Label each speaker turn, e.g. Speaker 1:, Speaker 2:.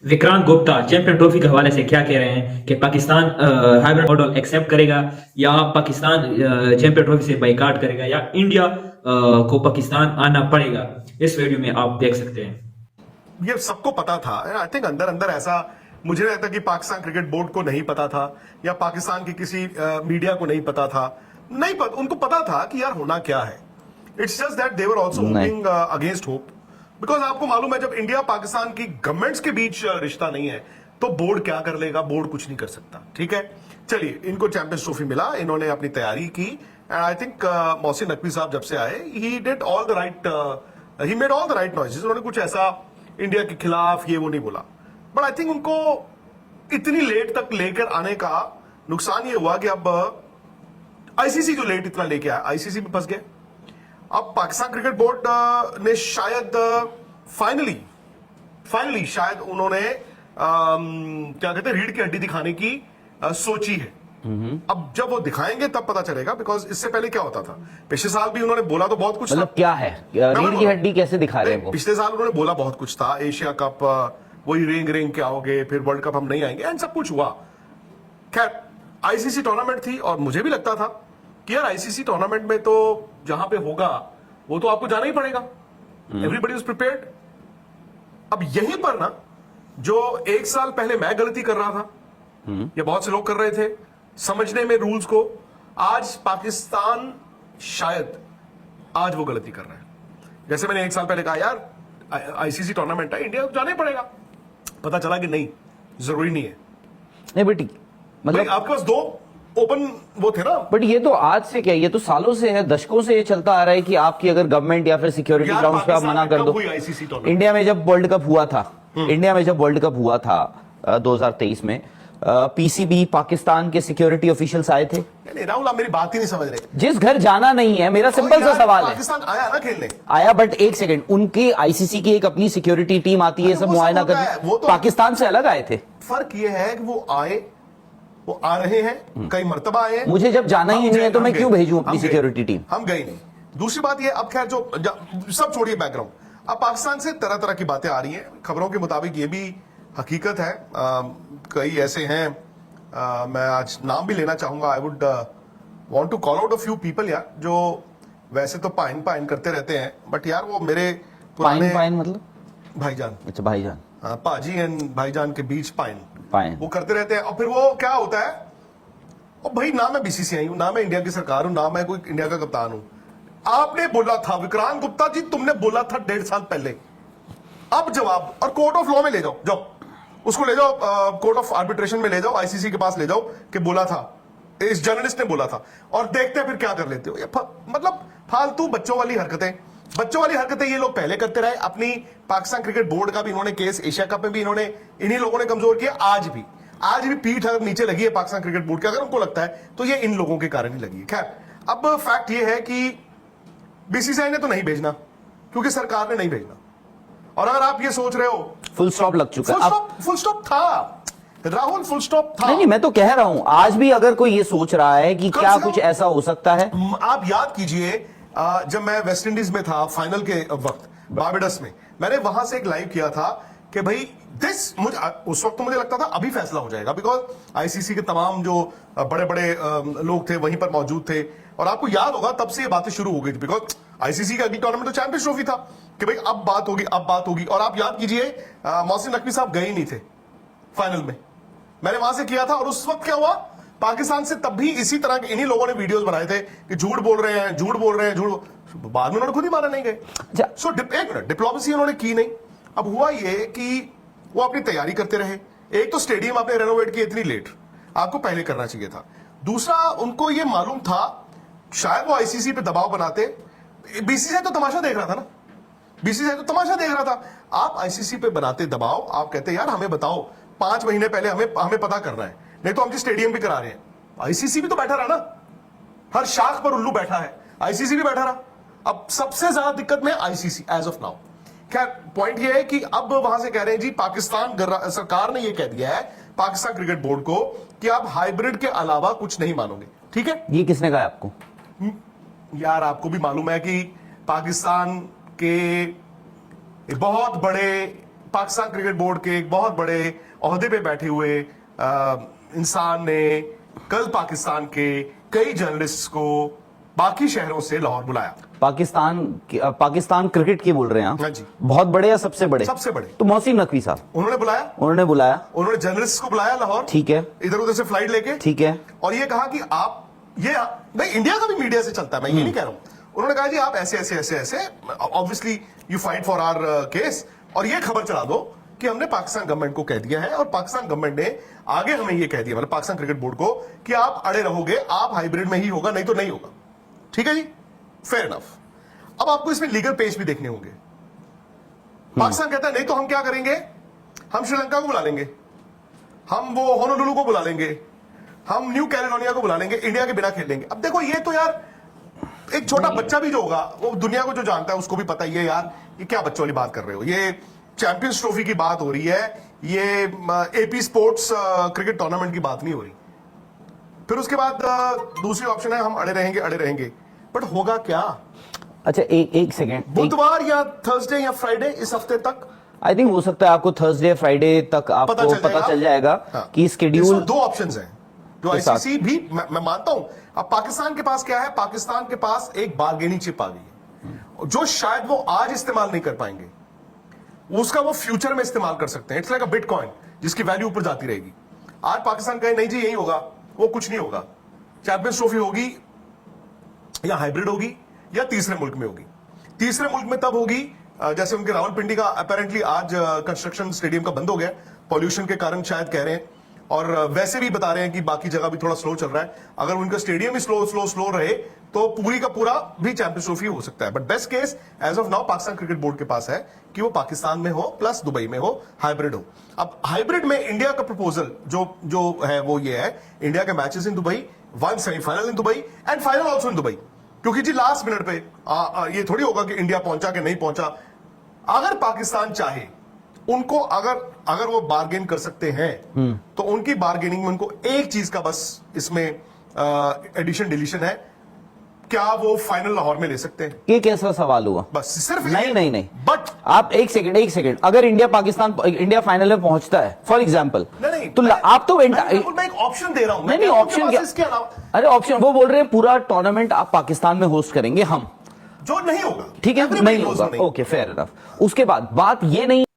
Speaker 1: Vikrant Gupta champion trophy के हवाले से क्या कह रहे हैं कि पाकिस्तान हाइब्रिड मॉडल एक्सेप्ट करेगा या पाकिस्तान चैंपियन ट्रॉफी से बाइकाट करेगा या इंडिया को पाकिस्तान आना पड़ेगा। इस वीडियो में आप देख सकते हैं।
Speaker 2: ये सबको पता था। आई थिंक अंदर अंदर ऐसा मुझे लगता है कि पाकिस्तान क्रिकेट बोर्ड को नहीं पता था या पाकिस्तान की किसी मीडिया को नहीं पता था। नहीं पता, उनको पता था कि यार होना क्या है। It's just that they were also hopping against hope, because आपको मालूम है जब इंडिया पाकिस्तान की गवर्नमेंट्स के बीच रिश्ता नहीं है तो बोर्ड क्या कर लेगा, बोर्ड कुछ नहीं कर सकता। ठीक है, चलिए इनको चैंपियंस ट्रॉफी मिला, इन्होंने अपनी तैयारी की and I think Mohsin Naqvi साहब जब से आए he did all the right, he made all the right noises. उन्होंने कुछ ऐसा इंडिया के खिलाफ ये वो नहीं बोला, बट आई थिंक उनको इतनी लेट तक लेकर आने का नुकसान ये हुआ कि अब आईसीसी जो लेट इतना लेके आया आईसीसी में फंस गए। अब पाकिस्तान क्रिकेट बोर्ड ने शायद फाइनली शायद उन्होंने क्या कहते हैं रीढ़ की हड्डी दिखाने की सोची है। अब जब वो दिखाएंगे तब पता चलेगा, बिकॉज इससे पहले क्या होता था, पिछले साल भी उन्होंने बोला तो बहुत कुछ
Speaker 3: मतलब क्या है रीढ़ की हड्डी कैसे दिखा रहे हैं वो?
Speaker 2: पिछले साल उन्होंने बोला बहुत कुछ था, एशिया कप वही रेंग के आओगे, फिर वर्ल्ड कप हम नहीं आएंगे एंड सब कुछ हुआ। खैर आईसीसी टूर्नामेंट थी और मुझे भी लगता था कि यार आईसीसी टूर्नामेंट में तो जहां पे होगा वो तो आपको जाना ही पड़ेगा। Everybody was prepared. अब यहीं पर ना जो एक साल पहले मैं गलती कर रहा था या बहुत से लोग कर रहे थे समझने में रूल्स को, आज पाकिस्तान शायद आज वो गलती कर रहा है। जैसे मैंने एक साल पहले कहा यार आईसीसी टूर्नामेंट है, इंडिया को जाना ही पड़ेगा, पता चला कि नहीं, जरूरी नहीं है।
Speaker 3: नहीं बेटी, मतलब
Speaker 2: आपके पास दो ओपन वो थे ना।
Speaker 3: बट ये तो आज से क्या, ये तो सालों से है, दशकों से ये चलता आ रहा है कि आपकी अगर गवर्नमेंट या फिर सिक्योरिटी ग्राउंड्स पे आप मना कर दो। इंडिया में जब वर्ल्ड कप हुआ था, 2023 में पीसीबी पाकिस्तान के सिक्योरिटी ऑफिशियल्स आए थे।
Speaker 2: नहीं राहुल, आप मेरी बात ही नहीं समझ रहे।
Speaker 3: जिस घर जाना नहीं है, मेरा सिंपल सा सवाल है,
Speaker 2: पाकिस्तान आया ना खेलने,
Speaker 3: आया, बट एक सेकंड, उनके आईसीसी की एक अपनी सिक्योरिटी टीम आती है, सब मुआयना करने, पाकिस्तान से अलग आए थे।
Speaker 2: फर्क ये है कि वो आए, वो आ रहे हैं, कई मर्तबा आए हैं।
Speaker 3: मुझे जब जाना ही नहीं है तो मैं क्यों भेजूं अपनी सिक्योरिटी टीम? हम
Speaker 2: गए नहीं। दूसरी बात ये, अब खैर जो सब छोड़िए बैकग्राउंड, अब पाकिस्तान से तरह तरह की बातें आ रही हैं। खबरों के मुताबिक ये भी हकीकत है, कई ऐसे हैं, मैं आज नाम भी लेना चाहूंगा। I would want to call out a few people यार, जो वैसे तो पाइन पाइन करते रहते हैं, बट यार वो मेरे पुराने
Speaker 3: पाइन मतलब
Speaker 2: भाईजान।
Speaker 3: अच्छा भाईजान,
Speaker 2: हाँ, पाजी एंड भाईजान के बीच पाइन
Speaker 3: वो
Speaker 2: करते रहते हैं। और फिर वो क्या होता है, और भाई ना मैं बीसीसीआई हूं, ना मैं इंडिया की सरकार हूं, ना मैं कोई इंडिया का कप्तान हूं। आपने बोला था विक्रांत गुप्ता जी, तुमने बोला था 1.5 साल पहले, अब जवाब, और कोर्ट ऑफ लॉ में ले जाओ, जाओ उसको ले जाओ, कोर्ट ऑफ आर्बिट्रेशन में ले जाओ, आईसीसी के पास ले जाओ कि बोला था, इस जर्नलिस्ट ने बोला था, और देखते हैं फिर क्या कर लेते हो। ये मतलब फालतू बच्चों वाली हरकतें ये लोग पहले करते रहे। अपनी पाकिस्तान क्रिकेट बोर्ड का भी इन्होंने केस, एशिया कप में भी इन्होंने, इन्हीं लोगों ने कमजोर किया। आज भी पीठ अगर नीचे लगी है पाकिस्तान क्रिकेट बोर्ड की, अगर उनको लगता है तो ये इन लोगों के कारण ही लगी है। खैर, अब फैक्ट ये है कि बीसीसीआई ने तो नहीं भेजना, क्योंकि सरकार ने नहीं भेजना। और अगर आप ये सोच रहे हो
Speaker 3: फुल स्टॉप लग चुका है,
Speaker 2: फुल स्टॉप था राहुल, फुल स्टॉप था।
Speaker 3: नहीं, मैं तो कह रहा हूं आज भी अगर कोई ये सोच रहा है कि क्या कुछ ऐसा हो सकता है।
Speaker 2: आप याद कीजिए, जब मैं वेस्ट इंडीज में था फाइनल के वक्त, बारबेडस में, मैंने वहां से एक लाइव किया था कि भाई मुझे उस वक्त तो मुझे लगता था अभी फैसला हो जाएगा, बिकॉज आईसीसी के तमाम जो बड़े बड़े लोग थे वहीं पर मौजूद थे। और आपको याद होगा तब से ये बातें शुरू हो गई थी, बिकॉज आईसीसी का अगली टूर्नामेंट तो चैंपियंस ट्रॉफी था कि भाई अब बात होगी। और आप याद कीजिए, मोहसिन नकवी साहब गए नहीं थे फाइनल में, मैंने वहां से किया था। और उस वक्त क्या हुआ, पाकिस्तान से तब भी इसी तरह के इन्हीं लोगों ने वीडियोस बनाए थे कि झूठ बोल रहे हैं, बाद में उन्होंने खुद ही माना नहीं गए। सो एक मिनट, डिप्लोमेसी उन्होंने की नहीं। अब हुआ ये कि वो अपनी तैयारी करते रहे। एक तो स्टेडियम आपने रेनोवेट किया इतनी लेट, आपको पहले करना चाहिए था। दूसरा, उनको ये मालूम था शायद वो आईसीसी पे दबाव बनाते। बीसीसीआई तो तमाशा देख रहा था ना, आप आईसीसी पे बनाते दबाव, आप कहते यार हमें बताओ 5 महीने पहले हमें पता करना है, नहीं तो हम स्टेडियम भी करा रहे हैं। आईसीसी भी तो बैठा रहा ना, हर शाख पर उल्लू बैठा है, आईसीसी भी बैठा रहा। अब सबसे ज्यादा दिक्कत में आईसीसी एज ऑफ नाउ। खैर, पॉइंट ये है कि अब वहां से कह रहे हैं जी पाकिस्तान सरकार ने ये कह दिया है पाकिस्तान क्रिकेट बोर्ड को कि आप हाइब्रिड के अलावा कुछ नहीं मानोगे। ठीक है,
Speaker 3: ये किसने कहा आपको?
Speaker 2: यार आपको भी मालूम है कि पाकिस्तान के बहुत बड़े पाकिस्तान क्रिकेट बोर्ड के एक बहुत बड़े ओहदे पे बैठे हुए इंसान ने कल पाकिस्तान के कई जर्नलिस्ट को बाकी शहरों से लाहौर बुलाया।
Speaker 3: पाकिस्तान क्रिकेट की बोल रहे हैं
Speaker 2: हाँ
Speaker 3: आप?
Speaker 2: जी।
Speaker 3: बहुत बड़े या सबसे बड़े?
Speaker 2: सबसे बड़े।
Speaker 3: तो मोहसिन नकवी साहब
Speaker 2: उन्होंने बुलाया उन्होंने जर्नलिस्ट को बुलाया लाहौर,
Speaker 3: ठीक है,
Speaker 2: इधर उधर से फ्लाइट लेके,
Speaker 3: ठीक है,
Speaker 2: और ये कहा कि आप ये भाई इंडिया का भी मीडिया से चलता है, मैं ये नहीं कह रहा हूं। उन्होंने कहा जी आप ऐसे ऐसे ऐसे ऐसे obviously you fight for our case, और ये खबर चला दो कि हमने पाकिस्तान गवर्नमेंट को कह दिया है और पाकिस्तान गवर्नमेंट ने आगे हमें ये कह दिया, मतलब पाकिस्तान क्रिकेट बोर्ड को, कि आप अड़े रहोगे, आप हाइब्रिड में ही होगा, नहीं तो नहीं होगा। ठीक है जी, फेयर इनफ। अब आपको इसमें लीगल पेज भी देखने होंगे। पाकिस्तान कहता है नहीं तो हम क्या करेंगे, हम श्रीलंका को बुला लेंगे, हम वो होनोलुलु को बुला लेंगे, हम न्यू कैलेडोनिया को बुला लेंगे, इंडिया के बिना खेल लेंगे। अब देखो ये तो यार एक छोटा बच्चा भी जो होगा वो दुनिया को जो जानता है उसको भी पता ही है यार ये क्या बच्चों वाली बात कर रहे हो, ये चैंपियंस ट्रॉफी की बात हो रही है, ये एपी स्पोर्ट्स क्रिकेट टूर्नामेंट की बात नहीं हो रही। फिर उसके बाद दूसरी ऑप्शन है हम अड़े रहेंगे, बट होगा क्या?
Speaker 3: अच्छा एक सेकेंड,
Speaker 2: बुधवार या थर्सडे या फ्राइडे इस हफ्ते तक
Speaker 3: आई थिंक हो सकता है आपको थर्सडे फ्राइडे तक आपको पता चल जाएगा
Speaker 2: हाँ।
Speaker 3: कि स्केड्यूल।
Speaker 2: दो ऑप्शंस हैं जो आईसीसी भी मैं मानता हूं। अब पाकिस्तान के पास क्या है, पाकिस्तान के पास एक बार्गेनिंग चिप आ गई है जो शायद वो आज इस्तेमाल नहीं कर पाएंगे, उसका वो फ्यूचर में इस्तेमाल कर सकते हैं। इट्स लाइक अ बिटकॉइन जिसकी वैल्यू ऊपर जाती रहेगी। आज पाकिस्तान कहे नहीं जी यही होगा, वो कुछ नहीं होगा, चैंपियंस ट्रॉफी होगी या हाइब्रिड होगी या तीसरे मुल्क में होगी। तीसरे मुल्क में तब होगी जैसे उनके रावलपिंडी का अपेरेंटली आज कंस्ट्रक्शन स्टेडियम का बंद हो गया पॉल्यूशन के कारण शायद कह रहे हैं, और वैसे भी बता रहे हैं कि बाकी जगह भी थोड़ा स्लो चल रहा है। अगर उनका स्टेडियम ही स्लो रहे तो पूरी का पूरा भी चैंपियंस ट्रॉफी हो सकता है। But best case as of now Pakistan cricket board के पास है कि वो पाकिस्तान में हो प्लस दुबई में हो, हाइब्रिड हो। अब हाइब्रिड में इंडिया का प्रपोजल जो है वो ये है, इंडिया के matches in Dubai, one semifinal in Dubai and final also in Dubai. क्योंकि जी लास्ट मिनट पे ये थोड़ी होगा कि इंडिया पहुंचा कि नहीं पहुंचा। अगर पाकिस्तान चाहे उनको अगर वो बार्गेन कर सकते हैं तो उनकी बार्गेनिंग में उनको एक चीज का बस इसमें एडिशन डिलीशन है, क्या वो फाइनल लाहौर में ले सकते हैं?
Speaker 3: ये कैसा सवाल हुआ?
Speaker 2: बस सिर्फ
Speaker 3: नहीं
Speaker 2: बट
Speaker 3: आप एक सेकंड अगर इंडिया फाइनल में पहुंचता है फॉर एग्जांपल,
Speaker 2: नहीं
Speaker 3: तो आप तो
Speaker 2: मैं एक ऑप्शन दे रहा हूं।
Speaker 3: नहीं ऑप्शन क्या? अरे ऑप्शन वो बोल रहे हैं पूरा टूर्नामेंट आप पाकिस्तान में होस्ट करेंगे हम,
Speaker 2: जो नहीं होगा,
Speaker 3: ठीक है, नहीं होगा, ओके फेयर इनफ। उसके बाद बात ये नहीं